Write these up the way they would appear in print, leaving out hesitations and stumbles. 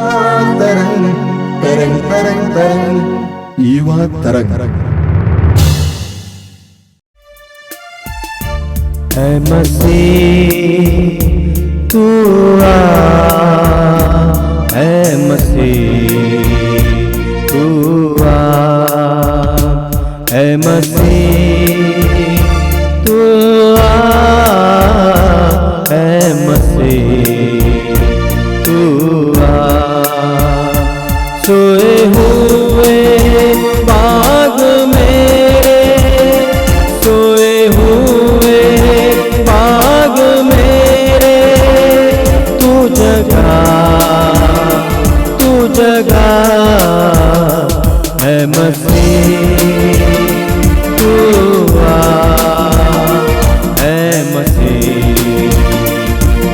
तरंग तरंग तरंग तरंग युवा तरंग। ऐ मसीह तू आ, ऐ मसीह तू आ, ऐ मसीह तू आ, ऐ मसीह तू आ। सोए हुए बाग मेरे, सोए हुए बाग मेरे, तू जगा है मसीह तू आ, है मसीह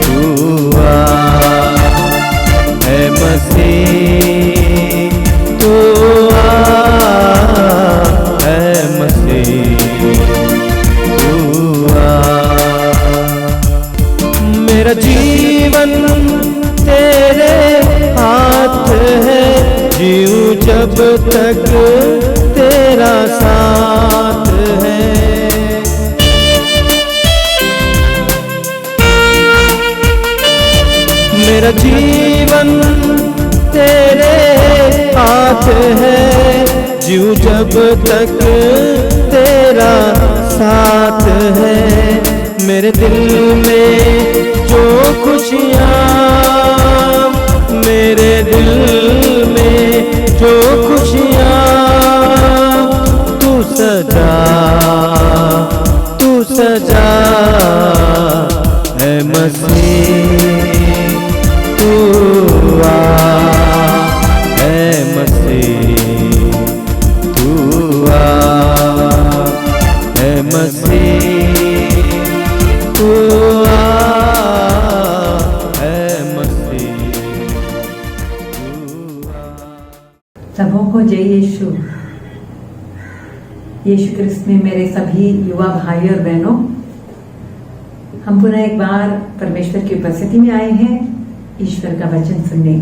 तू आ, है मसीह तू आ, है मसीह तू आ। मेरा जीवन तेरे हाथ है, जीऊं जब तक तेरा साथ है। मेरा जीवन तेरे हाथ है, जीऊं जब तक तेरा साथ है। मेरे दिल में जो खुशियाँ, मेरे दिल में जो खुशियाँ, तू सजा है मसीह तू आ, है मसीह तू आ, है मसीह तू आ, है मसीह तू आ। सबों को जय यीशु। यीशु क्रिस्त में मेरे सभी युवा भाई और बहनों, हम पुनः एक बार परमेश्वर की उपस्थिति में आए हैं ईश्वर का वचन सुनने।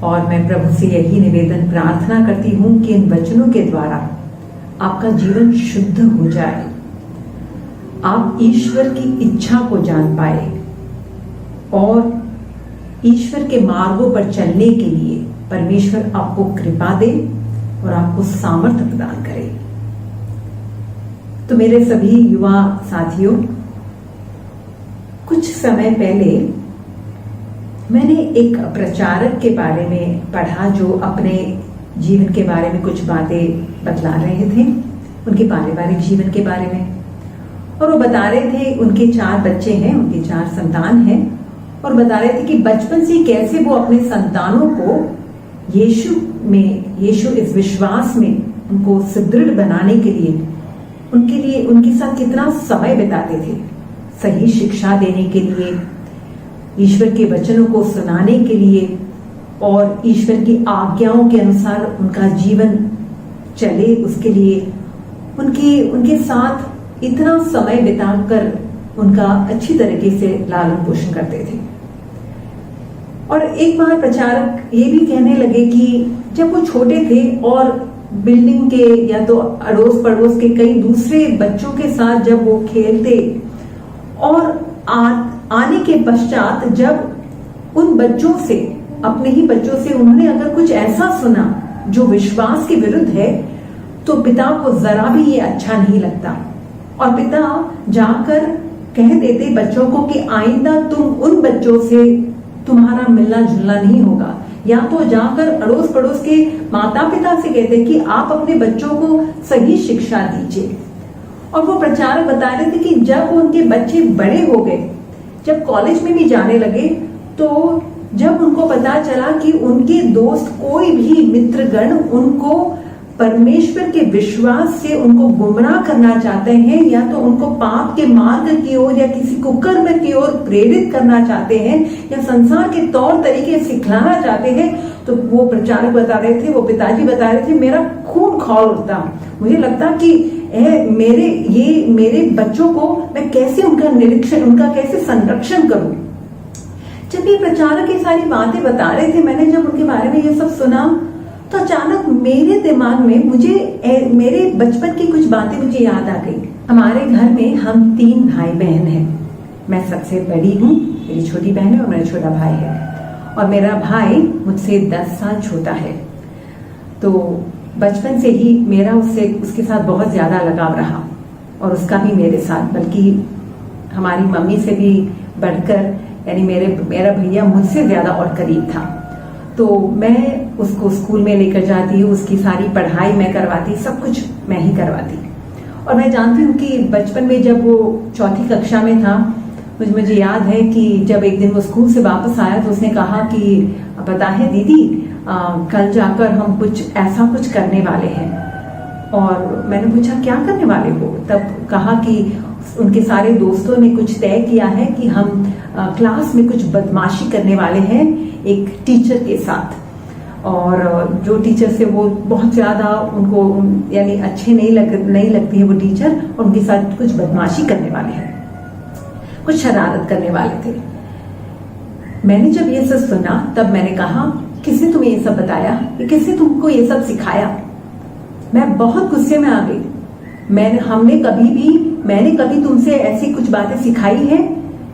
और मैं प्रभु से यही निवेदन प्रार्थना करती हूँ कि इन वचनों के द्वारा आपका जीवन शुद्ध हो जाए, आप ईश्वर की इच्छा को जान पाए और ईश्वर के मार्गों पर चलने के लिए परमेश्वर आपको कृपा दे और आपको सामर्थ्य प्रदान करे। तो मेरे सभी युवा साथियों, कुछ समय पहले मैंने एक प्रचारक के बारे में पढ़ा जो अपने जीवन के बारे में कुछ बातें बतला रहे थे, उनके पारिवारिक जीवन के बारे में। और वो बता रहे थे उनके 4 बच्चे हैं, उनके 4 संतान हैं, और बता रहे थे कि बचपन से कैसे वो अपने संतानों को यीशु इस विश्वास में उनको सुदृढ़ बनाने के लिए उनके साथ कितना समय बिताते थे, सही शिक्षा देने के लिए, ईश्वर के वचनों को सुनाने के लिए और ईश्वर की आज्ञाओं के अनुसार उनका जीवन चले, उसके लिए उनके साथ इतना समय बिताकर उनका अच्छी तरीके से लालन पोषण करते थे। और एक बार प्रचारक ये भी कहने लगे कि जब वो छोटे थे और बिल्डिंग के या तो अड़ोस पड़ोस के कई दूसरे बच्चों के साथ जब वो खेलते और आने के पश्चात जब उन बच्चों से, अपने ही बच्चों से उन्होंने अगर कुछ ऐसा सुना जो विश्वास के विरुद्ध है, तो पिता को जरा भी ये अच्छा नहीं लगता और पिता जाकर कह देते बच्चों को कि आइंदा तुम उन बच्चों से तुम्हारा मिलना जुलना नहीं होगा, या तो जाकर अड़ोस पड़ोस के माता पिता से कहते कि आप अपने बच्चों को सही शिक्षा दीजिए। और वो प्रचारक बता रहे थे कि जब उनके बच्चे बड़े हो गए, जब कॉलेज में भी जाने लगे, तो जब उनको पता चला कि उनके दोस्त कोई भी मित्रगण उनको परमेश्वर के विश्वास से उनको गुमराह करना चाहते हैं या तो उनको पाप के मार्ग की ओर या किसी कुकर्म की ओर प्रेरित करना चाहते हैं या संसार के तौर तरीके सिखलाना चाहते हैं, तो वो प्रचारक बता रहे थे, वो पिताजी बता रहे थे, मेरा खून खौल उठता। मुझे लगता कि मेरे बच्चों को मैं कैसे उनका निरीक्षण, उनका कैसे संरक्षण करूं। जब ये प्रचारक ये सारी बातें बता रहे थे, मैंने जब बारे में ये सब सुना तो अचानक मेरे दिमाग में मेरे बचपन की कुछ बातें मुझे याद आ गई। हमारे घर में हम 3 भाई बहन हैं। मैं सबसे बड़ी हूँ, मेरी छोटी बहन है और मेरा छोटा भाई है, और मेरा भाई मुझसे 10 साल छोटा है। तो बचपन से ही मेरा उसके साथ बहुत ज्यादा लगाव रहा, और उसका भी मेरे साथ, बल्कि हमारी मम्मी से भी बढ़कर, यानी मेरा भैया मुझसे ज्यादा और करीब था। तो मैं उसको स्कूल में लेकर जाती, उसकी सारी पढ़ाई मैं करवाती, सब कुछ मैं ही करवाती। और मैं जानती हूँ कि बचपन में जब वो 4ठी कक्षा में था, मुझे याद है कि जब एक दिन वो स्कूल से वापस आया तो उसने कहा कि पता है दीदी, कल जाकर हम ऐसा कुछ करने वाले हैं। और मैंने पूछा क्या करने वाले हो? तब कहा कि उनके सारे दोस्तों ने कुछ तय किया है कि हम क्लास में कुछ बदमाशी करने वाले हैं एक टीचर के साथ, और जो टीचर से वो बहुत ज्यादा उनको यानी अच्छे नहीं लगती है वो टीचर, और उनके साथ कुछ बदमाशी करने वाले हैं, कुछ शरारत करने वाले थे। मैंने जब ये सब सुना तब मैंने कहा, किसने तुम्हें ये सब बताया? किसने तुमको ये सब सिखाया? मैं बहुत गुस्से में आ गई। मैंने कभी तुमसे ऐसी कुछ बातें सिखाई है?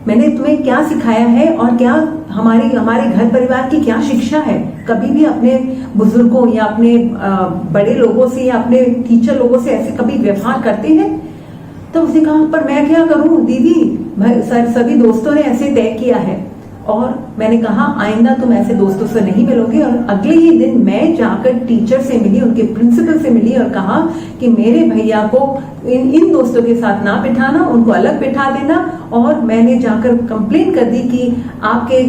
मैंने तुम्हें क्या सिखाया है, और क्या हमारे घर परिवार की क्या शिक्षा है? कभी भी अपने बुजुर्गों या अपने बड़े लोगों से या अपने टीचर लोगों से ऐसे कभी व्यवहार करते हैं? तो उसने कहा, पर मैं क्या करूं दीदी, सभी दोस्तों ने ऐसे तय किया है। और मैंने कहा, आइंदा तुम ऐसे दोस्तों से नहीं मिलोगे। और अगले ही दिन मैं जाकर टीचर से मिली, उनके प्रिंसिपल से मिली, और कहा कि मेरे भैया को इन दोस्तों के साथ ना बिठाना, उनको अलग बिठा देना। और मैंने जाकर कंप्लेन कर दी कि आपके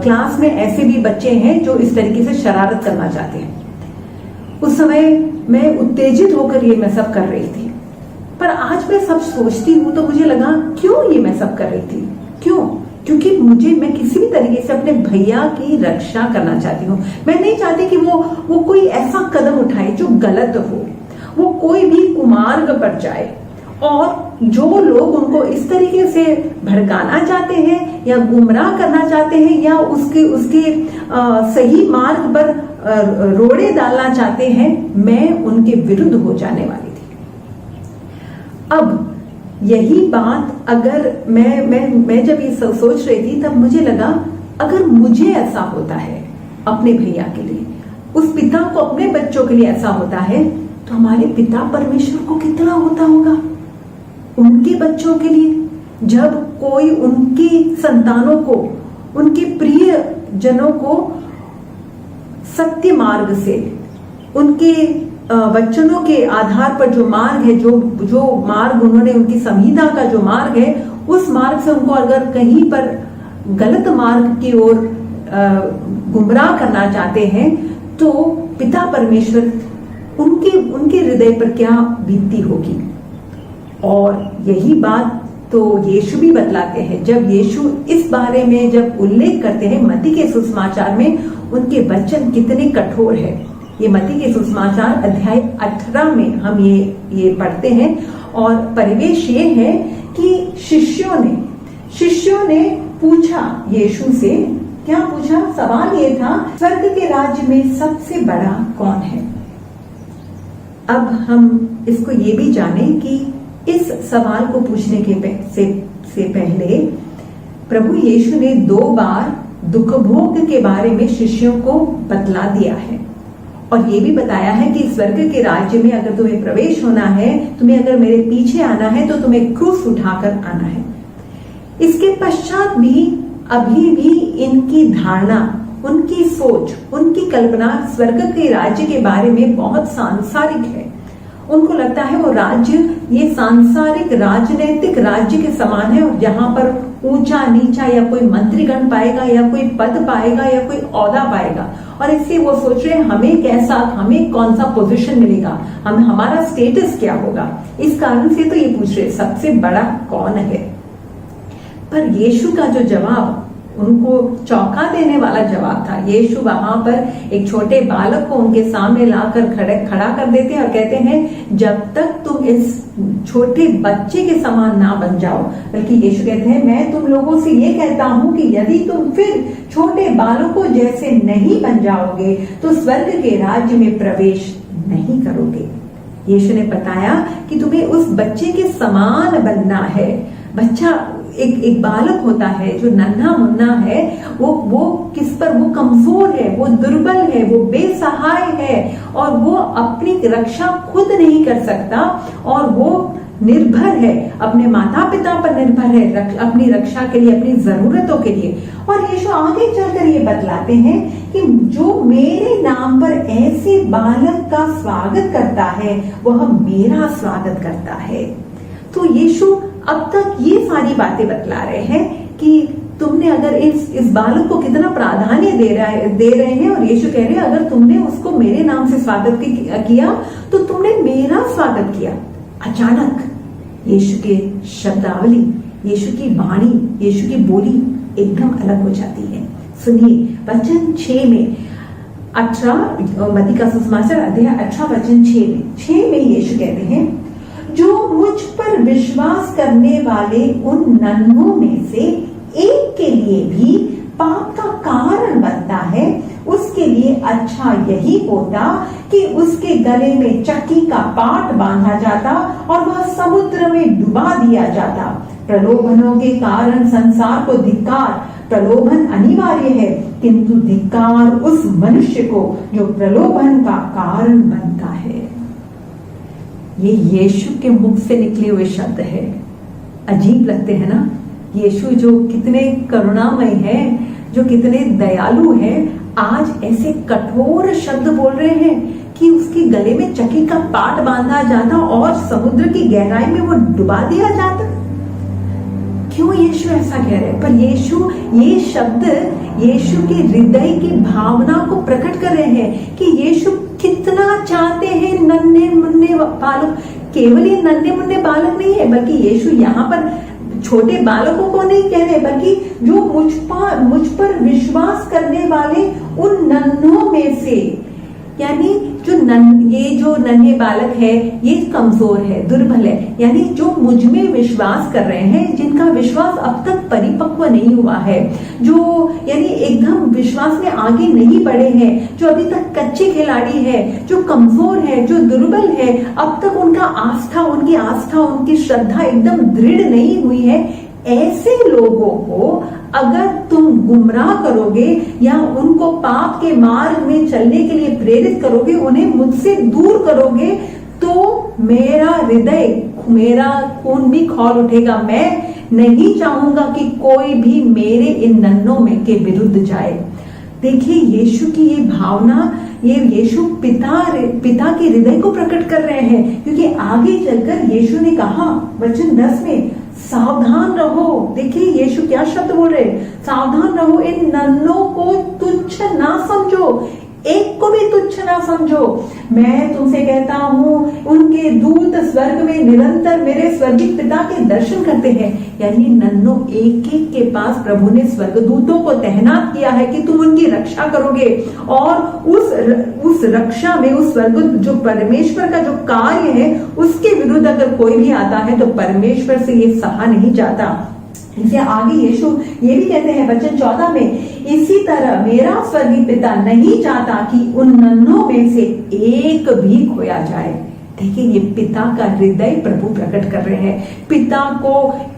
क्लास में ऐसे भी बच्चे हैं जो इस तरीके से शरारत करना चाहते हैं। उस समय मैं उत्तेजित होकर ये मैं सब कर रही थी, पर आज मैं सब सोचती हूँ तो मुझे लगा क्यों ये मैं सब कर रही थी? क्यों? क्योंकि मैं किसी भी तरीके से अपने भैया की रक्षा करना चाहती हूँ। मैं नहीं चाहती कि वो कोई ऐसा कदम उठाए जो गलत हो, वो कोई भी कुमार्ग पर जाए, और जो लोग उनको इस तरीके से भड़काना चाहते हैं या गुमराह करना चाहते हैं या उसके सही मार्ग पर रोड़े डालना चाहते हैं, मैं उनके विरुद्ध हो जाने वाली थी। अब यही बात अगर मैं जब ये सोच रही थी तब मुझे लगा, अगर मुझे ऐसा होता है अपने भैया के लिए, उस पिता को अपने बच्चों के लिए ऐसा होता है, तो हमारे पिता परमेश्वर को कितना होता होगा उनके बच्चों के लिए। जब कोई उनकी संतानों को, उनके प्रिय जनों को सत्य मार्ग से, उनके वचनों के आधार पर जो मार्ग है, जो मार्ग उन्होंने, उनकी संहिता का जो मार्ग है, उस मार्ग से उनको अगर कहीं पर गलत मार्ग की ओर गुमराह करना चाहते हैं, तो पिता परमेश्वर उनके हृदय पर क्या बीतती होगी। और यही बात तो यीशु भी बतलाते हैं। जब यीशु इस बारे में जब उल्लेख करते हैं मत्ती के सुसमाचार में, उनके वचन कितने कठोर है। ये मत्ती के सुसमाचार अध्याय 18 में हम ये पढ़ते हैं, और परिवेश ये है कि शिष्यों ने पूछा यीशु से, क्या पूछा? सवाल ये था, स्वर्ग के राज्य में सबसे बड़ा कौन है? अब हम इसको ये भी जाने कि इस सवाल को पूछने से पहले प्रभु यीशु ने 2 बार दुख भोग के बारे में शिष्यों को बतला दिया है, और ये भी बताया है कि स्वर्ग के राज्य में अगर तुम्हें प्रवेश होना है, तुम्हें अगर मेरे पीछे आना है, तो तुम्हें क्रूस उठाकर आना है। इसके पश्चात भी अभी भी इनकी धारणा, उनकी सोच, उनकी कल्पना स्वर्ग के राज्य के बारे में बहुत सांसारिक है। उनको लगता है वो राज्य ये सांसारिक राजनैतिक राज्य के समान है, और जहां पर ऊंचा नीचा या कोई मंत्रीगण पाएगा या कोई पद पाएगा या कोई औहदा पाएगा, और इससे वो सोच रहे हैं हमें कौन सा पोजीशन मिलेगा, हमारा स्टेटस क्या होगा। इस कारण से तो ये पूछ रहे सबसे बड़ा कौन है। पर यीशु का जो जवाब उनको चौंका देने वाला जवाब था। यीशु वहां पर एक छोटे बालक को उनके सामने लाकर खड़ा कर देते हैं और कहते हैं, जब तक तुम इस छोटे बच्चे के समान ना बन जाओ। बल्कि यीशु कहते हैं, मैं तुम लोगों से ये कहता हूं कि यदि तुम फिर छोटे बालकों जैसे नहीं बन जाओगे तो स्वर्ग के राज्य में प्रवेश नहीं करोगे। यीशु ने बताया कि तुम्हें उस बच्चे के समान बनना है। बच्चा एक बालक होता है जो नन्हा मुन्ना है, वो किस पर, वो कमजोर है, वो दुर्बल है, वो बेसहाय है और वो अपनी रक्षा खुद नहीं कर सकता और वो निर्भर है, अपने माता पिता पर निर्भर है अपनी रक्षा के लिए, अपनी जरूरतों के लिए। और यीशु आगे चलकर ये बतलाते हैं कि जो मेरे नाम पर ऐसे बालक का स्वागत करता है वह मेरा स्वागत करता है। तो यीशु अब तक ये सारी बातें बतला रहे हैं कि तुमने अगर इस बालक को कितना प्राधान्य दे रहे हैं, और यीशु कह रहे हैं अगर तुमने उसको मेरे नाम से स्वागत किया तो तुमने मेरा स्वागत किया। अचानक यीशु के शब्दावली, यीशु की वाणी, यीशु की बोली एकदम अलग हो जाती है। सुनिए वचन 6 में 18 मत्ती का सुसमाचार अध्याय 18 वचन 6 में यीशु कहते हैं, जो मुझ पर विश्वास करने वाले उन नन्हों में से एक के लिए भी पाप का कारण बनता है, उसके लिए अच्छा यही होता कि उसके गले में चक्की का पाट बांधा जाता और वह समुद्र में डुबा दिया जाता। प्रलोभनों के कारण संसार को धिक्कार, प्रलोभन अनिवार्य है किंतु धिक्कार उस मनुष्य को जो प्रलोभन का कारण बनता है। ये यीशु के मुख से निकले हुए शब्द है। अजीब लगते हैं ना? यीशु जो कितने करुणामय है, जो कितने दयालु है, आज ऐसे कठोर शब्द बोल रहे हैं कि उसके गले में चक्की का पाट बांधा जाता और समुद्र की गहराई में वो डुबा दिया जाता। क्यों यीशु ऐसा कह रहे हैं? पर यीशु ये शब्द यीशु के हृदय की भावना को प्रकट कर रहे हैं कि यीशु कितना चाहते हैं नन्हे मुन्ने बालक। केवल ये नन्हे मुन्ने बालक नहीं है, बल्कि यीशु यहाँ पर छोटे बालकों को नहीं कह रहे, बल्कि जो मुझ पर विश्वास करने वाले उन नन्हों में से, यानी ये जो नन्हे बालक है ये कमजोर है, दुर्बल है, यानी जो मुझ में विश्वास कर रहे हैं, जिनका विश्वास अब तक परिपक्व नहीं हुआ है, जो यानी एकदम विश्वास में आगे नहीं बढ़े हैं, जो अभी तक कच्चे खिलाड़ी है, जो कमजोर है, जो दुर्बल है, अब तक उनकी आस्था उनकी श्रद्धा एकदम दृढ़ नहीं हुई है। ऐसे लोगों को अगर तुम गुमराह करोगे या उनको पाप के मार्ग में चलने के लिए प्रेरित करोगे, उन्हें मुझसे दूर करोगे, तो मेरा हृदय, मेरा खून भी खौल उठेगा। मैं नहीं चाहूंगा कि कोई भी मेरे इन नन्हों में के विरुद्ध जाए। देखिए यीशु की ये भावना, ये यीशु पिता के हृदय को प्रकट कर रहे हैं, क्योंकि आगे चलकर यीशु ने कहा वचन 10 में, सावधान रहो। देखिए यीशु क्या शब्द बोल रहे, सावधान रहो, इन नन्हों को तुच्छ ना समझो, एक को भी तुच्छ ना समझो। मैं तुमसे कहता हूँ उनके दूत स्वर्ग में निरंतर मेरे स्वर्गीय पिता के दर्शन करते हैं। यानी नन्हों एक एक के पास प्रभु ने स्वर्गदूतों को तैनात किया है कि तुम उनकी रक्षा करोगे, और उस रक्षा में उस स्वर्ग जो परमेश्वर का जो कार्य है उसके विरुद्ध अगर कोई भी आता है तो परमेश्वर से ये सहा नहीं जाता। इससे आगे यीशु ये भी कहते हैं वचन 14 में, इसी तरह मेरा स्वर्गीय पिता नहीं चाहता कि उन नन्हों में से एक भी खोया जाए। देखिए ये पिता का हृदय प्रभु प्रकट कर रहे हैं। पिता को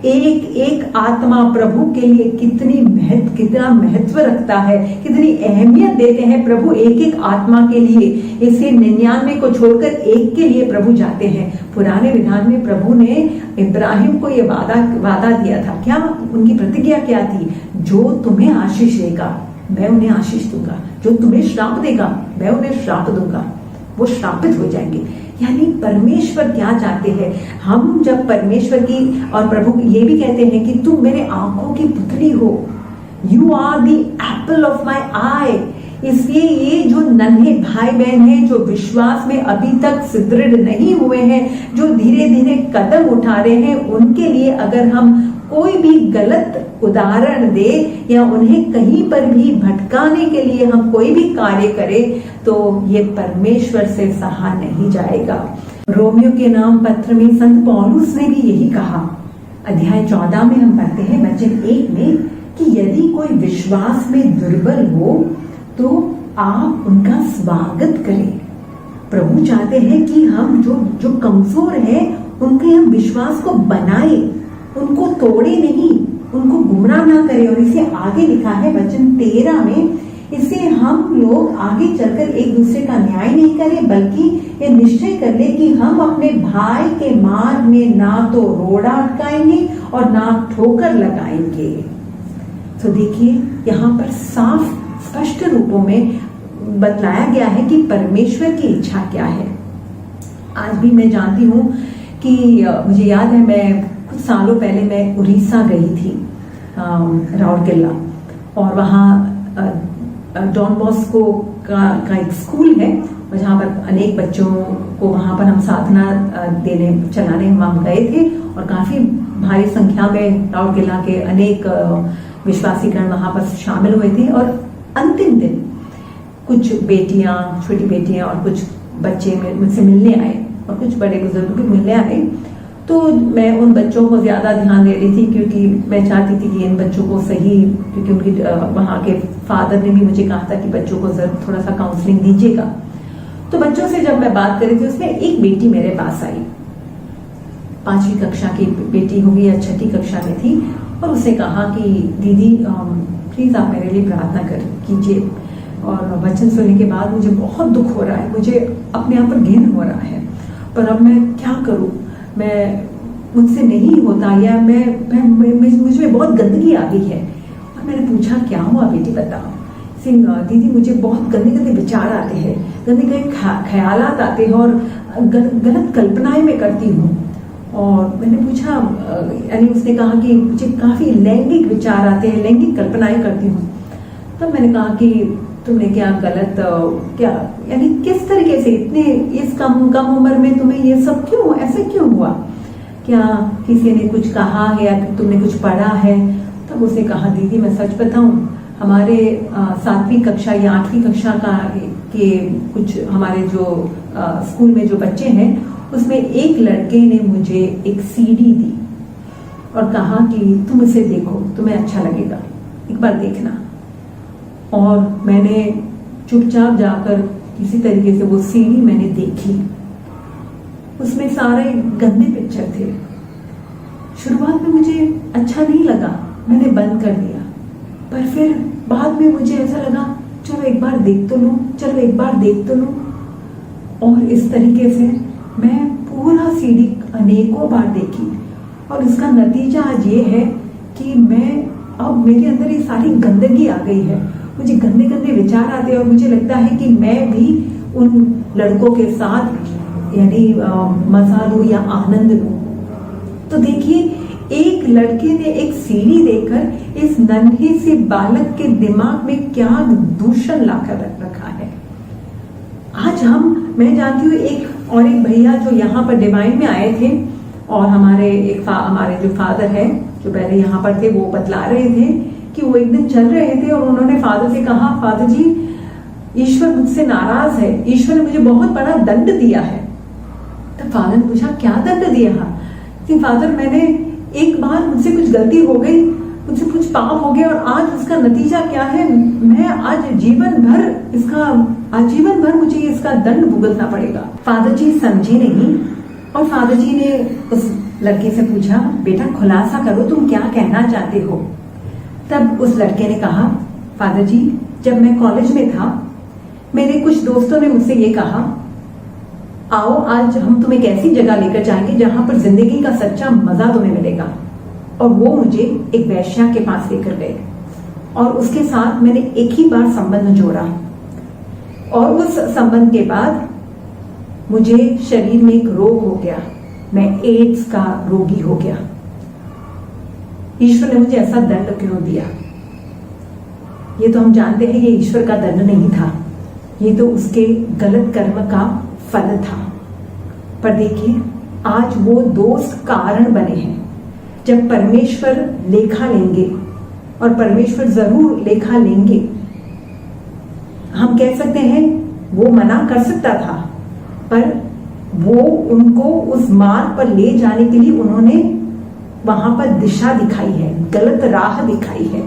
एक एक आत्मा प्रभु के लिए कितना महत्व रखता है, कितनी अहमियत देते हैं प्रभु एक एक आत्मा के लिए। इसे 99 को छोड़कर एक के लिए प्रभु जाते हैं। पुराने विधान में प्रभु ने इब्राहिम को ये वादा दिया था। क्या उनकी प्रतिज्ञा क्या थी? जो तुम्हें आशीष देगा मैं उन्हें आशीष दूंगा, जो तुम्हें श्राप देगा मैं उन्हें श्राप दूंगा, वो श्रापित हो जाएंगे। यानी परमेश्वर क्या चाहते हैं, हम जब परमेश्वर की और प्रभु ये भी कहते हैं कि तुम मेरे आंखों की पुतली हो, you are the apple of my eye. इसलिए ये जो नन्हे भाई बहन हैं, जो विश्वास में अभी तक सुदृढ़ नहीं हुए हैं, जो धीरे धीरे कदम उठा रहे हैं, उनके लिए अगर हम कोई भी गलत उदाहरण दे या उन्हें कहीं पर भी भटकाने के लिए हम कोई भी कार्य करें तो ये परमेश्वर से सहा नहीं जाएगा। रोमियो के नाम पत्र में संत पौलुस ने भी यही कहा। अध्याय 14 में हम पढ़ते हैं वचन 1 में कि यदि कोई विश्वास में दुर्बल हो तो आप उनका स्वागत करें। प्रभु चाहते हैं कि हम जो कमजोर हैं उनके हम विश्वास को बनाए, उनको तोड़े नहीं, उनको गुमराह ना करें। और इसे आगे लिखा है वचन 13 में, इसे हम लोग आगे चलकर एक दूसरे का न्याय नहीं करें बल्कि ये निश्चय कर ले कि हम अपने भाई के मार्ग में ना तो रोड़ा अटकाएंगे और ना ठोकर लगाएंगे। तो देखिए यहाँ पर साफ स्पष्ट रूपों में बतलाया गया है कि परमेश्वर की इच्छा क्या है। आज भी मैं जानती हूँ कि मुझे याद है मैं कुछ सालों पहले मैं उड़ीसा गई थी, राउरकेला, और वहाँ डॉन बॉस्को का एक स्कूल है जहाँ पर अनेक बच्चों को वहाँ पर हम साधना चलाने हम गए थे और काफी भारी संख्या में राउरकेला के अनेक विश्वासीगण वहाँ पर शामिल हुए थे। और अंतिम दिन कुछ बेटियां, छोटी बेटियां और कुछ बच्चे मुझसे मिलने आए और कुछ बड़े बुजुर्ग भी मिलने आए। तो मैं उन बच्चों को ज्यादा ध्यान दे रही थी क्योंकि मैं चाहती थी कि इन बच्चों को सही, क्योंकि उनकी वहाँ के फादर ने भी मुझे कहा था कि बच्चों को जरूर थोड़ा सा काउंसलिंग दीजिएगा। तो बच्चों से जब मैं बात कर रही थी उसमें एक बेटी मेरे पास आई, 5वीं कक्षा की बेटी होगी या 6ठी कक्षा में थी, और उसने कहा कि दीदी प्लीज आप मेरे लिए प्रार्थना कीजिए। और वचन सुनने के बाद मुझे बहुत दुख हो रहा है, मुझे अपने आप पर घिन हो रहा है, पर अब मैं क्या करूं, मुझसे नहीं होता, या मुझ में बहुत गंदगी आ गई है। और मैंने पूछा क्या हुआ बेटी बताओ। सिंह दीदी मुझे बहुत गंदे गंदे विचार आते हैं, गंदे गंदे ख्यालात आते हैं और गलत कल्पनाएं मैं करती हूँ। और मैंने पूछा, यानी उसने कहा कि मुझे काफी लैंगिक विचार आते हैं, लैंगिक कल्पनाएं करती हूँ। तब मैंने कहा कि तुमने क्या गलत, क्या यानी किस तरीके से इतने इस कम उम्र में तुम्हें ये सब क्यों, ऐसे क्यों हुआ, क्या किसी ने कुछ कहा है या तुमने कुछ पढ़ा है। तब उसने कहा दीदी मैं सच बताऊं, हमारे 7वीं कक्षा या 8वीं कक्षा के कुछ हमारे जो स्कूल में जो बच्चे हैं उसमें एक लड़के ने मुझे एक सीडी दी और कहा कि तुम इसे देखो, तुम्हें अच्छा लगेगा, एक बार देखना। और मैंने चुपचाप जाकर किसी तरीके से वो सीडी मैंने देखी। उसमें सारे गंदे पिक्चर थे। शुरुआत में मुझे अच्छा नहीं लगा, मैंने बंद कर दिया, पर फिर बाद में मुझे ऐसा लगा चलो एक बार देख तो लूं, चलो एक बार देख तो लूं। और इस तरीके से मैं पूरा सीडी अनेकों बार देखी और इसका नतीजा आज ये है कि अब मेरे अंदर ये सारी गंदगी आ गई है, मुझे गंदे गंदे विचार आते हैं और मुझे लगता है कि मैं भी उन लड़कों के साथ यानी मजा लूं या आनंद लूं। तो देखिए एक लड़के ने एक सीडी देखकर इस नन्हे से बालक के दिमाग में क्या दूषण लाकर रखा है। आज मैं जानती हूँ एक भैया जो यहाँ पर डिवाइन में आए थे और हमारे जो फादर है जो पहले यहाँ पर थे वो बतला रहे थे कि वो एक दिन चल रहे थे और उन्होंने फादर से कहा, फादर जी ईश्वर मुझसे नाराज है, ईश्वर ने मुझे बहुत बड़ा दंड दिया है। तब फादर ने पूछा क्या दंड दिया है? फादर मैंने एक बार मुझसे कुछ गलती हो गई, मुझसे कुछ पाप हो गया और आज उसका नतीजा क्या है, मैं आजीवन भर मुझे इसका दंड भुगतना पड़ेगा। फादर जी समझे नहीं और फादर जी ने उस लड़के से पूछा, बेटा खुलासा करो तुम क्या कहना चाहते हो। तब उस लड़के ने कहा, फादर जी जब मैं कॉलेज में था मेरे कुछ दोस्तों ने मुझसे ये कहा, आओ आज हम तुम्हें एक ऐसी जगह लेकर जाएंगे जहां पर जिंदगी का सच्चा मजा तुम्हें मिलेगा। और वो मुझे एक वैश्या के पास लेकर गए और उसके साथ मैंने एक ही बार संबंध जोड़ा और उस संबंध के बाद मुझे शरीर में एक रोग हो गया, मैं एड्स का रोगी हो गया। ईश्वर ने मुझे ऐसा दंड क्यों दिया? ये तो हम जानते हैं ये ईश्वर का दंड नहीं था, ये तो उसके गलत कर्म का फल था। पर देखिए आज वो दोस्त कारण बने हैं। जब परमेश्वर लेखा लेंगे, और परमेश्वर जरूर लेखा लेंगे, हम कह सकते हैं वो मना कर सकता था, पर वो उनको उस मार्ग पर ले जाने के लिए उन्होंने वहां पर दिशा दिखाई है, गलत राह दिखाई है।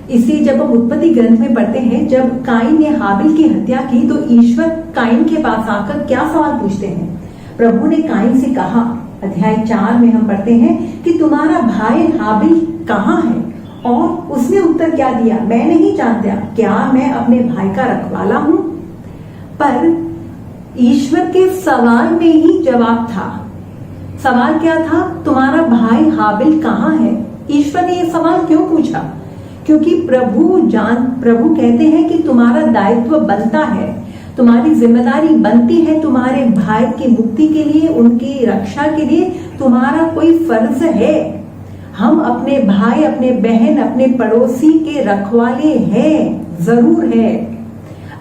इसलिए जब हम उत्पत्ति ग्रंथ में पढ़ते हैं, जब काइन ने हाबिल की हत्या की तो ईश्वर काइन के पास आकर क्या सवाल पूछते हैं? प्रभु ने काइन से कहा, अध्याय 4 में हम पढ़ते हैं कि तुम्हारा भाई हाबिल कहाँ है? और उसने उत्तर क्या दिया? मैं नहीं जानता, क्या मैं अपने भाई का रखवाला हूं? पर ईश्वर के सवाल में ही जवाब था। सवाल क्या था? तुम्हारा भाई हाबिल कहाँ है? ईश्वर ने यह सवाल क्यों पूछा? क्योंकि प्रभु कहते हैं कि तुम्हारा दायित्व बनता है, तुम्हारी जिम्मेदारी बनती है, तुम्हारे भाई की मुक्ति के लिए, उनकी रक्षा के लिए तुम्हारा कोई फर्ज है। हम अपने भाई, अपने बहन, अपने पड़ोसी के रखवाले हैं, जरूर है।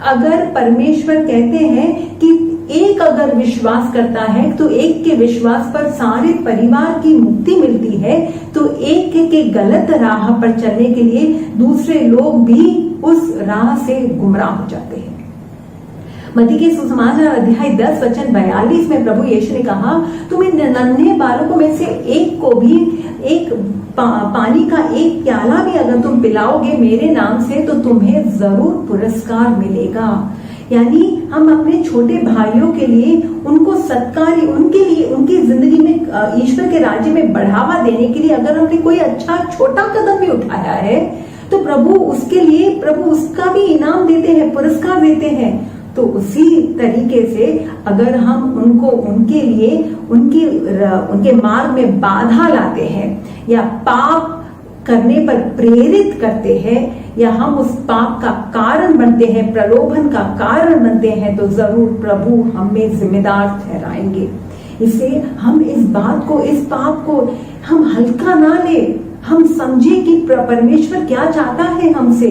अगर परमेश्वर कहते हैं कि एक अगर विश्वास करता है तो एक के विश्वास पर सारे परिवार की मुक्ति मिलती है, तो एक के गलत राह पर चलने के लिए दूसरे लोग भी उस राह से गुमराह हो जाते हैं। मत्ती के सुसमाचार अध्याय 10 वचन 42 में प्रभु यीशु ने कहा, तुम्हें नन्हे बालकों में से एक को भी एक पानी का एक प्याला भी अगर तुम पिलाओगे मेरे नाम से तो तुम्हें जरूर पुरस्कार मिलेगा। यानी हम अपने छोटे भाइयों के लिए, उनको सत्कार, उनके लिए, उनकी जिंदगी में ईश्वर के राज्य में बढ़ावा देने के लिए अगर हमने कोई अच्छा छोटा कदम भी उठाया है तो प्रभु उसके लिए, प्रभु उसका भी इनाम देते हैं, पुरस्कार देते हैं। तो उसी तरीके से अगर हम उनको, उनके लिए, उनके मार्ग में बाधा लाते हैं या पाप करने पर प्रेरित करते हैं या हम उस पाप का कारण बनते हैं, प्रलोभन का कारण बनते हैं, तो जरूर प्रभु हमें जिम्मेदार ठहराएंगे। इसलिए हम इस बात को, इस पाप को हम हल्का ना ले, हम समझे कि परमेश्वर क्या चाहता है हमसे।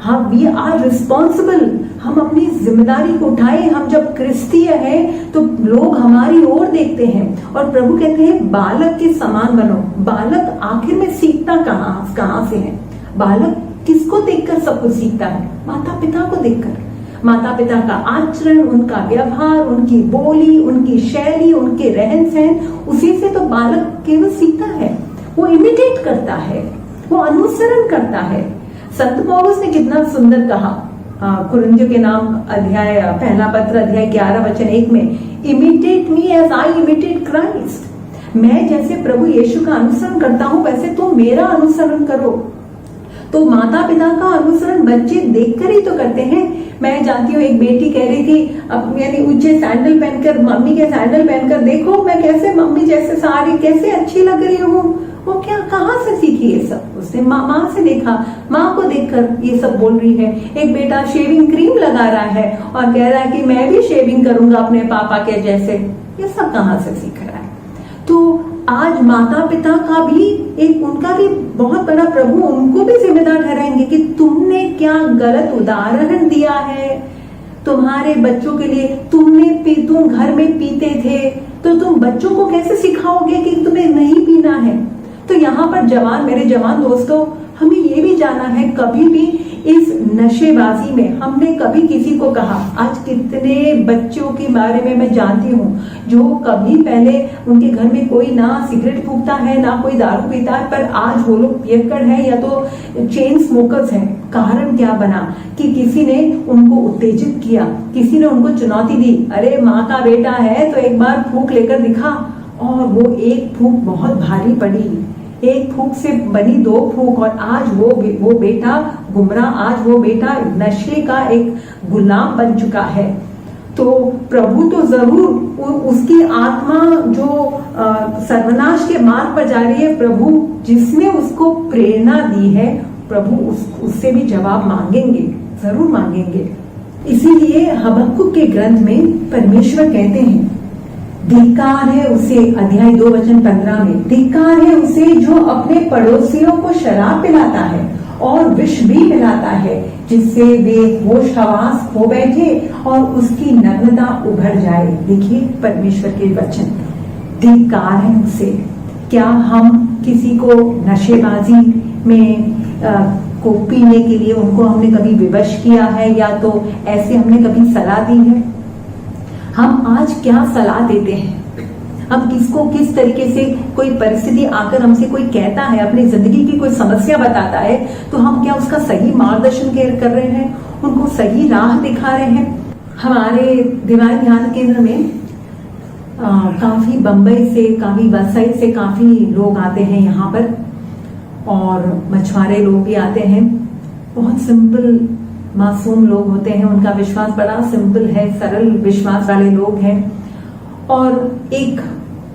हम वी आर रिस्पॉन्सिबल, हम अपनी जिम्मेदारी को उठाएं। हम जब क्रिस्तीय हैं तो लोग हमारी ओर देखते हैं और प्रभु कहते हैं बालक के समान बनो। बालक आखिर में सीखता कहाँ से है? बालक किसको देखकर सब कुछ सीखता है? माता पिता को देखकर। माता पिता का आचरण, उनका व्यवहार, उनकी बोली, उनकी शैली, उनके रहन सहन, उसी से तो बालक केवल सीखता है। वो इमिटेट करता है, वो अनुसरण करता है। संत पौलुस ने कितना सुंदर कहा, कुरिन्थियों के नाम अध्याय 1 पत्र अध्याय 11 वचन 1 में, imitate me as I imitate Christ. मैं जैसे प्रभु यीशु का अनुसरण करता हूं वैसे तुम मेरा अनुसरण करो। तो माता पिता का अनुसरण बच्चे देखकर ही तो करते हैं। मैं जानती हूँ, एक बेटी कह रही थी, अब यानी ऊंचे सैंडल पहनकर, मम्मी के सैंडल पहनकर देखो मैं कैसे मम्मी जैसे साड़ी कैसे अच्छी लग रही हूँ। वो क्या, कहाँ से सीखी ये सब? उसने माँ से देखा, माँ को देखकर ये सब बोल रही है। एक बेटा शेविंग क्रीम लगा रहा है और कह रहा है कि मैं भी शेविंग करूंगा अपने पापा के जैसे। ये सब कहाँ से सीख रहा है? तो आज माता पिता का भी एक, उनका भी बहुत बड़ा, प्रभु उनको भी जिम्मेदार ठहराएंगे कि तुमने क्या गलत उदाहरण दिया है तुम्हारे बच्चों के लिए। तुम घर में पीते थे तो तुम बच्चों को कैसे सिखाओगे कि तुम्हें नहीं पीना है? तो यहाँ पर मेरे जवान दोस्तों, हमें ये भी जानना है, कभी भी इस नशेबाजी में हमने कभी किसी को कहा, आज कितने बच्चों के बारे में मैं जानती हूँ जो कभी पहले उनके घर में कोई ना सिगरेट फूकता है ना कोई दारू पीता है, पर आज वो लोग पियक्कड़ है या तो चेन स्मोकर्स हैं। कारण क्या बना कि किसी ने उनको उत्तेजित किया, किसी ने उनको चुनौती दी, अरे माँ का बेटा है तो एक बार फूंक लेकर दिखा, और वो एक फूंक बहुत भारी पड़ी। एक फूंक से बनी 2 फूंक, और आज वो बेटा गुमराह, आज वो बेटा नशे का एक गुलाम बन चुका है। तो प्रभु तो जरूर उसकी आत्मा जो सर्वनाश के मार्ग पर जा रही है, प्रभु जिसने उसको प्रेरणा दी है, प्रभु उससे भी जवाब मांगेंगे, जरूर मांगेंगे। इसीलिए हबक्कुक के ग्रंथ में परमेश्वर कहते हैं, धिक्कार है उसे, अध्याय 2 वचन 15 में, धिक्कार है उसे जो अपने पड़ोसियों को शराब पिलाता है और विष भी पिलाता है, जिससे वे होश हवास खो बैठे और उसकी नग्नता उभर जाए। देखिए परमेश्वर के वचन, धिक्कार है उसे। क्या हम किसी को नशेबाजी में को पीने के लिए उनको हमने कभी विवश किया है या तो ऐसे हमने कभी सलाह दी है? हम आज क्या सलाह देते हैं? हम किसको किस तरीके से कोई परिस्थिति आकर हमसे कोई कहता है, अपनी जिंदगी की कोई समस्या बताता है, तो हम क्या उसका सही मार्गदर्शन कर रहे हैं, उनको सही राह दिखा रहे हैं? हमारे दिवाली ध्यान केंद्र में काफी बंबई से, काफी वसई से काफी लोग आते हैं यहाँ पर, और मछुआरे लोग भी आते हैं। बहुत सिंपल मासूम लोग होते हैं, उनका विश्वास बड़ा सिंपल है, सरल विश्वास वाले लोग हैं। और एक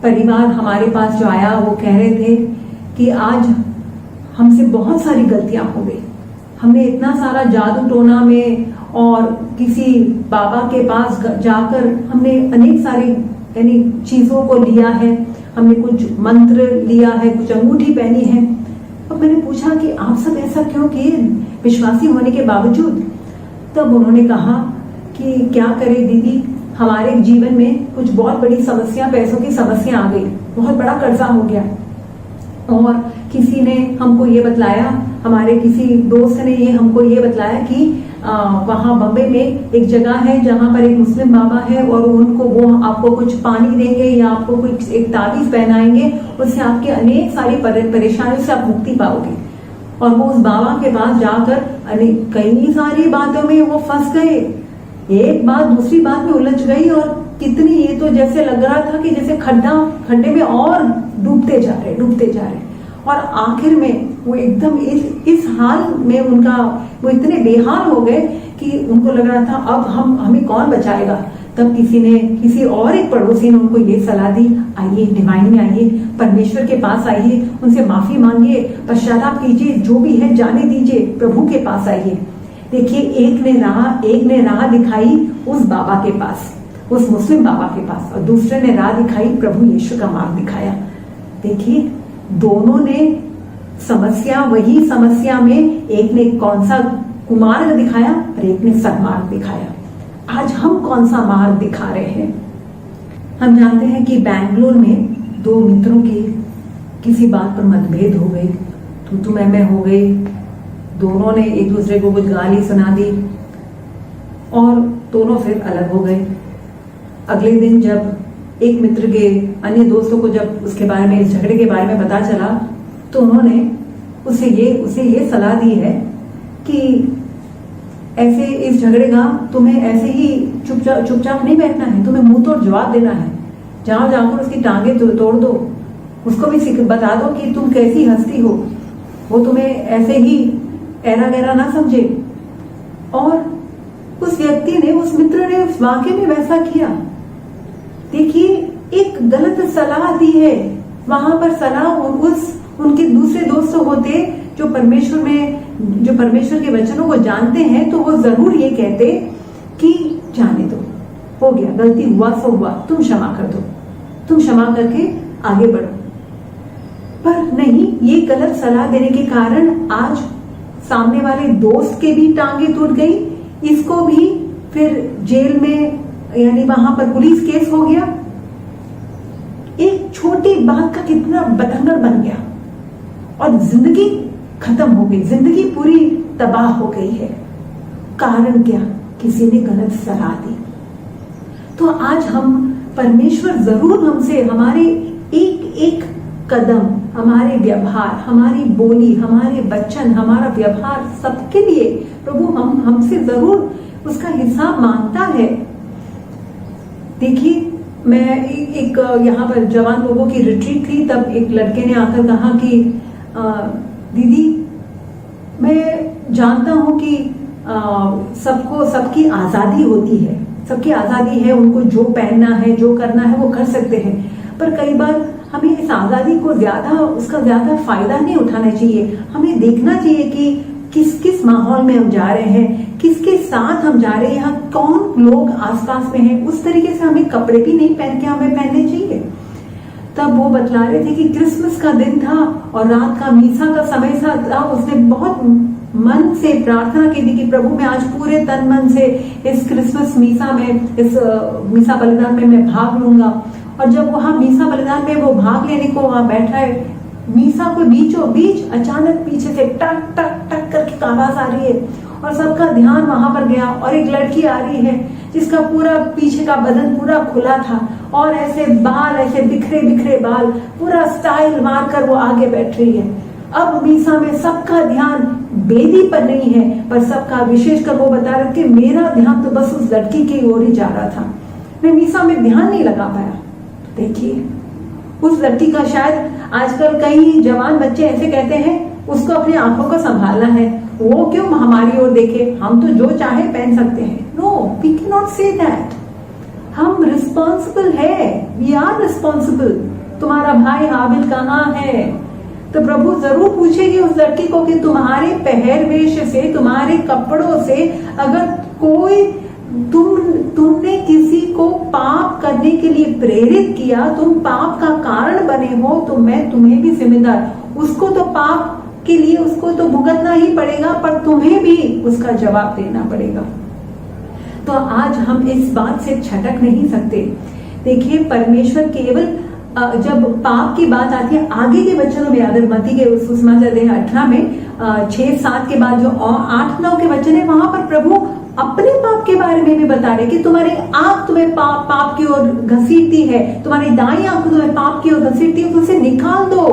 परिवार हमारे पास जो आया वो कह रहे थे कि आज हमसे बहुत सारी गलतियां हो गई, हमने इतना सारा जादू टोना में और किसी बाबा के पास जाकर हमने अनेक सारी यानी चीजों को लिया है, हमने कुछ मंत्र लिया है, कुछ अंगूठी पहनी है। अब मैंने पूछा कि आप सब ऐसा क्यों किए विश्वासी होने के बावजूद? तब उन्होंने कहा कि क्या करें दीदी, हमारे जीवन में कुछ बहुत बड़ी समस्या, पैसों की समस्या आ गई, बहुत बड़ा कर्जा हो गया। और किसी ने हमको ये बतलाया, हमारे किसी दोस्त ने ये हमको ये बतलाया कि वहां बम्बई में एक जगह है जहां पर एक मुस्लिम बाबा है और उनको वो आपको कुछ पानी देंगे या आपको कुछ एक ताबीज पहनाएंगे, उससे आपके अनेक सारी परेशानियों से आप मुक्ति पाओगे। और वो उस बाबा के पास जाकर कई सारी बातों में वो फंस गए, एक बात दूसरी बात में उलझ गई, और कितनी ये तो जैसे लग रहा था कि जैसे खड्डे में और डूबते जा रहे। और आखिर में वो एकदम इस हाल में उनका वो इतने बेहाल हो गए कि उनको लग रहा था अब हमें कौन बचाएगा। तब किसी और एक पड़ोसी ने उनको ये सलाह दी, आइए डिवाइन में आइए, परमेश्वर के पास आइए, उनसे माफी मांगिए, पश्चाताप कीजिए, जो भी है जाने दीजिए, प्रभु के पास आइए। देखिए, एक ने राह दिखाई उस बाबा के पास, उस मुस्लिम बाबा के पास, और दूसरे ने राह दिखाई, प्रभु यीशु का मार्ग दिखाया। देखिए, दोनों ने वही समस्या में एक ने कौन सा कुमार्ग दिखाया और एक ने सन्मार्ग दिखाया। आज हम कौन सा मार्ग दिखा रहे हैं? हम जानते हैं कि बैंगलोर में दो मित्रों की किसी बात पर मतभेद हो गई, तू मैं हो गई, दोनों ने एक दूसरे को कुछ गाली सुना दी और दोनों फिर अलग हो गए। अगले दिन जब एक मित्र के अन्य दोस्तों को जब उसके बारे में, इस झगड़े के बारे में पता चला, तो उन्होंने उसे ये सलाह दी है कि ऐसे इस झगड़े का तुम्हें ऐसे ही चुपचाप नहीं बैठना है, तुम्हें मुंह तोड़ जवाब देना है, जाकर उसकी टांगे तोड़ दो, उसको भी बता दो कि तुम कैसी हस्ती हो, वो तुम्हें ऐसे ही ऐरा गैरा ना समझे। और उस व्यक्ति ने, उस मित्र ने उस वाक्य में वैसा किया। देखिए, एक गलत सलाह दी है वहां पर। सलाह उनके दूसरे दोस्त होते जो परमेश्वर के वचनों को जानते हैं, तो वो जरूर ये कहते कि जाने दो, हो गया, गलती हुआ सो हुआ, तुम क्षमा कर दो, तुम क्षमा करके आगे बढ़ो। पर नहीं, ये गलत सलाह देने के कारण आज सामने वाले दोस्त के भी टांगे टूट गई, इसको भी फिर जेल में, यानी वहां पर पुलिस केस हो गया। एक छोटी बात का कितना बतंगड़ बन गया और जिंदगी खत्म हो गई, जिंदगी पूरी तबाह हो गई है। कारण क्या? किसी ने गलत सलाह दी। तो आज हम, परमेश्वर जरूर हमसे, हमारे एक कदम, हमारे व्यवहार, हमारी बोली, हमारे वचन, हमारा व्यवहार, सबके लिए प्रभु हमसे जरूर उसका हिसाब मांगता है। देखिए, मैं एक यहाँ पर जवान लोगों की रिट्रीट थी, तब एक लड़के ने आकर कहा कि दीदी, मैं जानता हूँ कि सबकी आजादी होती है, सबकी आजादी है, उनको जो पहनना है, जो करना है वो कर सकते हैं, पर कई बार हमें इस आजादी को उसका ज्यादा फायदा नहीं उठाना चाहिए। हमें देखना चाहिए कि किस माहौल में हम जा रहे हैं, किसके साथ हम जा रहे हैं, यहाँ कौन लोग आसपास में हैं, उस तरीके से हमें कपड़े भी नहीं पहन के हमें पहनने चाहिए। तब वो बतला रहे थे कि क्रिसमस का दिन था और रात का मीसा का समय था। उसने बहुत मन से प्रार्थना की थी कि प्रभु, मैं आज पूरे तन मन से इस क्रिसमस मीसा में, इस मीसा बलिदान में मैं भाग लूंगा। और जब वहां मीसा बलिदान में वो भाग लेने को वहां बैठा है, मीसा को बीचों बीच अचानक पीछे से टक टक टक करके आवाज आ रही है और सबका ध्यान वहां पर गया और एक लड़की आ रही है जिसका पूरा पीछे का बदन पूरा खुला था और ऐसे बाल, ऐसे बिखरे बिखरे बाल, पूरा स्टाइल मारकर वो आगे बैठ रही है। अब मीसा में सबका ध्यान बेदी पर नहीं है, पर सबका विशेषकर वो बता रहे कि मेरा ध्यान तो बस उस लड़की की ओर ही जा रहा था, मैं मीसा में ध्यान नहीं लगा पाया। देखिए उस लड़की का, शायद आजकल कई जवान बच्चे ऐसे कहते हैं उसको अपनी आंखों को संभालना है, वो क्यों हमारी ओर देखे, हम तो जो चाहे पहन सकते हैं। No, we can not say that. हम रिस्पॉन्सिबल है, वी आर रिस्पॉन्सिबल। तुम्हारा भाई हाबिल कहाँ है? तो प्रभु जरूर पूछेगी उस लड़की को कि तुम्हारे पहरवेश से, तुम्हारे कपड़ों से अगर कोई तुमने किसी को पाप करने के लिए प्रेरित किया, तुम पाप का कारण बने हो, तो मैं तुम्हें भी जिम्मेदार, उसको तो पाप के लिए उसको तो भुगतना ही पड़ेगा, पर तुम्हें भी उसका जवाब देना पड़ेगा। तो आज हम इस बात से छटक नहीं सकते। देखिए परमेश्वर केवल जब पाप की बात आती है, आगे के वचनों में अगर मत्ती के सुसमाचार 18 में 6-7 के बाद जो 8-9 के वचन है, वहां पर प्रभु अपने पाप के बारे में भी बता रहे कि तुम्हारी आंख तुम्हें पाप की ओर घसीटती है, तुम्हारी दाईं आंख तुम्हें पाप की ओर घसीटती है, तो उसे निकाल दो।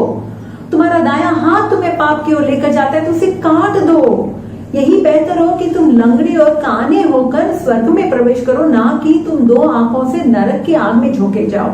तुम्हारा दायां हाथ तुम्हें पाप की ओर लेकर जाता है तो उसे काट दो। यही बेहतर हो कि तुम लंगड़े और काने होकर स्वर्ग में प्रवेश करो, ना कि तुम 2 आंखों से नरक की आग में झोंके जाओ।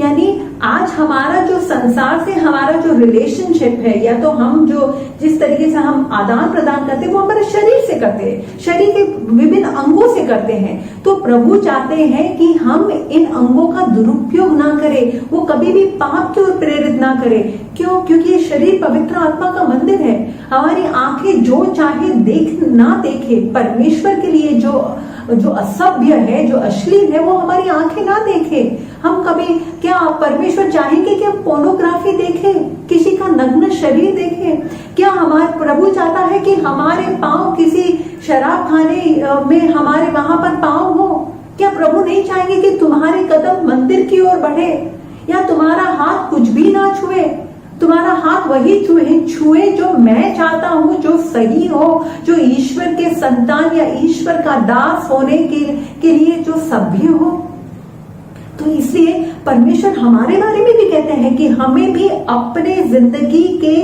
यानी आज हमारा जो संसार से हमारा जो रिलेशनशिप है, या तो हम जो जिस तरीके से हम आदान प्रदान करते हैं वो हमारे शरीर से करते हैं, शरीर के विभिन्न अंगों से करते हैं। तो प्रभु चाहते हैं कि हम इन अंगों का दुरुपयोग ना करें, वो कभी भी पाप की ओर प्रेरित ना करें। क्यों? क्योंकि ये शरीर पवित्र आत्मा का मंदिर है। हमारी आंखें जो चाहे देख ना देखे, परमेश्वर के लिए जो असभ्य है, जो अश्लील है, वो हमारी आंखें ना देखे। हम कभी क्या परमेश्वर चाहेंगे कि हम पोर्नोग्राफी देखें, किसी का नग्न शरीर देखें? क्या हमारा प्रभु चाहता है कि हमारे पांव किसी शराब खाने में हमारे वहां पर पांव हो? क्या प्रभु नहीं चाहेंगे कि तुम्हारे कदम मंदिर की ओर बढ़े, या तुम्हारा हाथ कुछ भी ना छुए? तुम्हारा हाथ वही छुए जो मैं चाहता हूं, जो सही हो, जो ईश्वर के संतान या ईश्वर का दास होने के लिए जो सभ्य हो। तो इसलिए परमेश्वर हमारे बारे में भी कहते हैं कि हमें भी अपने जिंदगी के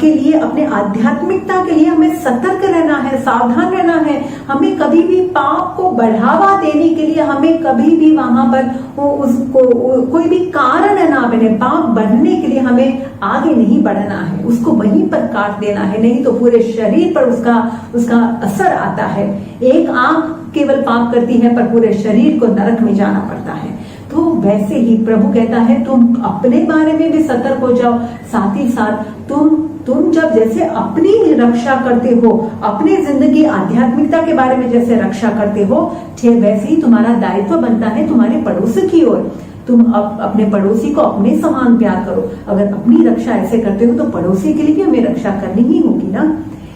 लिए, अपने आध्यात्मिकता के लिए हमें सतर्क रहना है, सावधान रहना है। हमें कभी भी पाप को बढ़ावा देने के लिए, हमें कभी भी वहां पर उसको कोई भी कारण ना बने, पाप बढ़ने के लिए हमें आगे नहीं बढ़ना है, उसको वहीं पर काट देना है, नहीं तो पूरे शरीर पर उसका असर आता है। एक आंख केवल पाप करती है, पर पूरे शरीर को नरक में जाना पड़ता है। तो वैसे ही प्रभु कहता है तुम अपने बारे में भी सतर्क हो जाओ, साथ ही साथ तुम जब जैसे अपनी रक्षा करते हो, अपनी जिंदगी आध्यात्मिकता के बारे में जैसे रक्षा करते हो, वैसे ही तुम्हारा दायित्व बनता है तुम्हारे पड़ोसी की ओर। तुम अपने पड़ोसी को अपने समान प्यार करो। अगर अपनी रक्षा ऐसे करते हो तो पड़ोसी के लिए भी हमें रक्षा करनी ही होगी ना।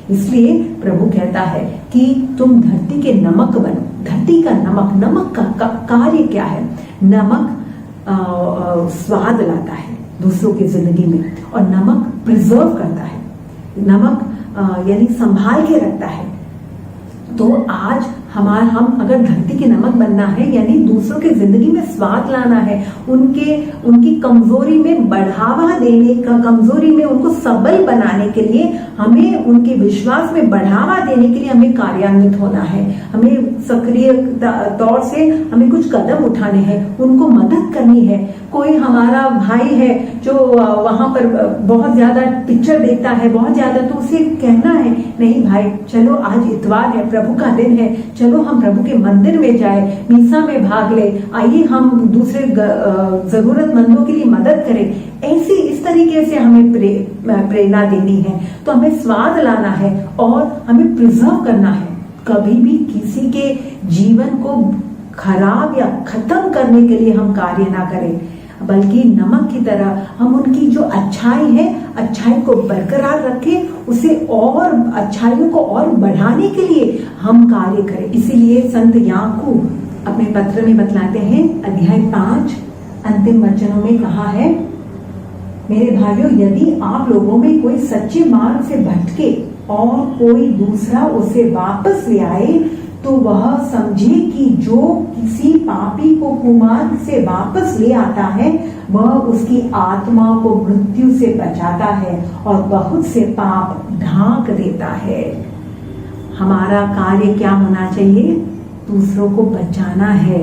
इसलिए प्रभु कहता है कि तुम धरती के नमक बनो। धरती का नमक का कार्य क्या है? नमक स्वाद लाता है दूसरों की जिंदगी में, और नमक प्रिजर्व करता है, नमक यानी संभाल के रखता है। तो आज हम अगर धरती के नमक बनना है, यानी दूसरों की जिंदगी में स्वाद लाना है, उनकी कमजोरी में बढ़ावा देने का, कमजोरी में उनको सबल बनाने के लिए, हमें उनके विश्वास में बढ़ावा देने के लिए हमें कार्यान्वित होना है। हमें सक्रिय तौर से हमें कुछ कदम उठाने हैं, उनको मदद करनी है। कोई हमारा भाई है जो वहां पर बहुत ज्यादा पिक्चर देखता है, बहुत ज्यादा, तो उसे कहना है नहीं भाई चलो आज इतवार है, प्रभु का दिन है, चलो हम प्रभु के मंदिर में जाए, मीसा में भाग ले, आइए हम दूसरे जरूरतमंदों के लिए मदद करें। ऐसी इस तरीके से हमें प्रेरणा देनी है। तो हमें स्वाद लाना है और हमें प्रिजर्व करना है। कभी भी किसी के जीवन को खराब या खत्म करने के लिए हम कार्य ना करें, बल्कि नमक की तरह हम उनकी जो अच्छाई है, अच्छाई को बरकरार रखें, उसे और अच्छाइयों को और बढ़ाने के लिए हम कार्य करें। इसीलिए संत याकूब अपने पत्र में बतलाते हैं, अध्याय 5 अंतिम वचनों में कहा है मेरे भाइयों, यदि आप लोगों में कोई सच्चे मार्ग से भटके और कोई दूसरा उसे वापस ले आए, तो वह समझे कि जो किसी पापी को कुमार्ग से वापस ले आता है, वह उसकी आत्मा को मृत्यु से बचाता है और बहुत से पाप ढांक देता है। हमारा कार्य क्या होना चाहिए? दूसरों को बचाना है।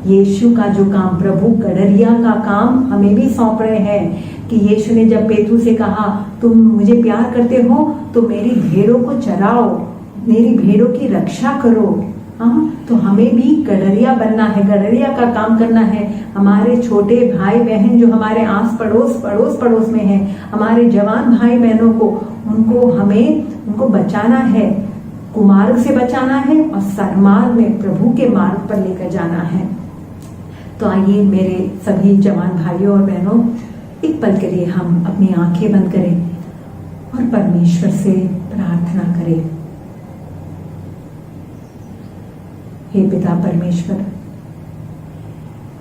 यीशु का जो काम, प्रभु गडरिया का काम हमें भी सौंप रहे हैं कि यीशु ने जब पेतरू से कहा, तुम मुझे प्यार करते हो तो मेरी भेड़ों को चराओ, मेरी भेड़ों की रक्षा करो। हाँ, तो हमें भी गडरिया बनना है, गडरिया का काम करना है। हमारे छोटे भाई बहन जो हमारे आस पड़ोस में हैं, हमारे जवान भाई बहनों को, उनको बचाना है, कुमार्ग से बचाना है और सन्मार्ग में, प्रभु के मार्ग पर लेकर जाना है। तो आइए मेरे सभी जवान भाइयों और बहनों, एक पल के लिए हम अपनी आंखें बंद करें और परमेश्वर से प्रार्थना करें। हे पिता परमेश्वर,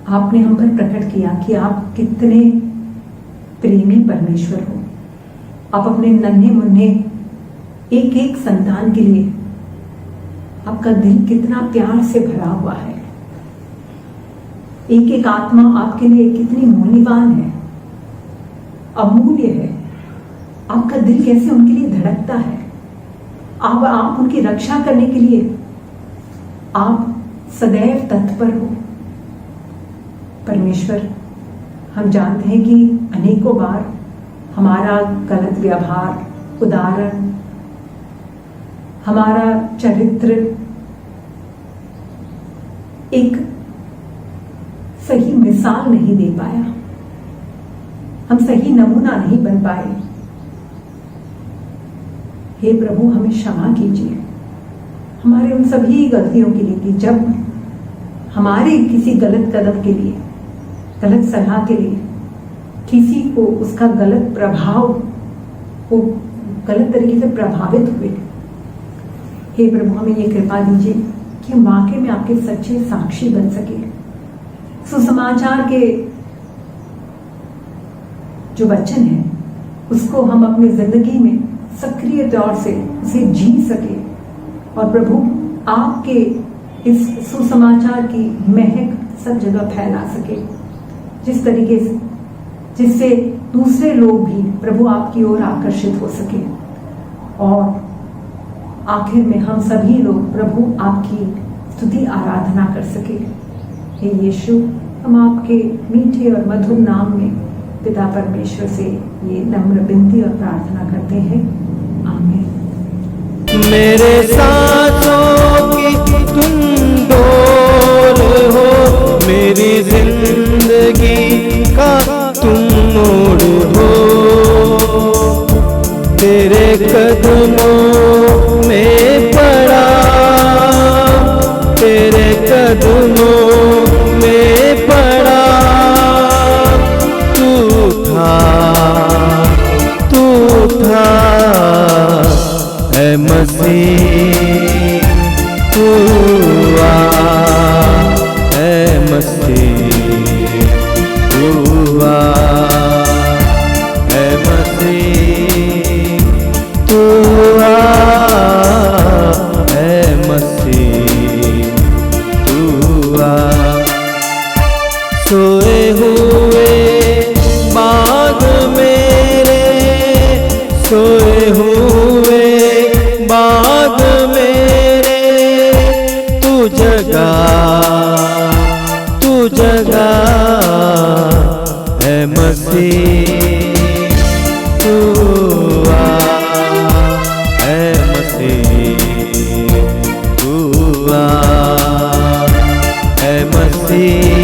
आपने हम पर प्रकट किया कि आप कितने प्रेमी परमेश्वर हो। आप अपने नन्हे मुन्ने एक एक संतान के लिए, आपका दिल कितना प्यार से भरा हुआ है। एक एक आत्मा आपके लिए कितनी मूल्यवान है, अमूल्य है। आपका दिल कैसे उनके लिए धड़कता है। आप उनकी रक्षा करने के लिए आप सदैव तत्पर हो। परमेश्वर, हम जानते हैं कि अनेकों बार हमारा गलत व्यवहार, उदाहरण, हमारा चरित्र एक सही मिसाल नहीं दे पाया, हम सही नमूना नहीं बन पाए। हे प्रभु, हमें क्षमा कीजिए हमारे उन सभी गलतियों के लिए कि जब हमारे किसी गलत कदम के लिए, गलत सलाह के लिए किसी को उसका गलत प्रभाव, वो गलत तरीके से प्रभावित हुए। हे प्रभु, हमें ये कृपा दीजिए कि हम वाकई में आपके सच्चे साक्षी बन सके। सुसमाचार के जो वचन है उसको हम अपनी जिंदगी में सक्रिय तौर से उसे जी सके और प्रभु आपके इस सुसमाचार की महक सब जगह फैला सके, जिस तरीके से जिससे दूसरे लोग भी प्रभु आपकी ओर आकर्षित हो सके और आखिर में हम सभी लोग प्रभु आपकी स्तुति आराधना कर सके। हे यीशु, हम आपके मीठे और मधुर नाम में पिता परमेश्वर से ये नम्र विनती और प्रार्थना करते हैं। आमीन। मेरे सांसों की तुम डोर हो, मेरी जिंदगी का तुम मोड़ हो। तेरे कदमों में पड़ा, तेरे कदमों में पड़ा। तू था ऐ मसीह, तू आ ऐ मसीह, तू आ ऐ मसीह, तू आ ऐ मसीह, तू आ। सोए हुए बाग मेरे, सोए हुए बाग मेरे, तू जगा है मसीह, तू आ है मसीह, तू आ है मसीह।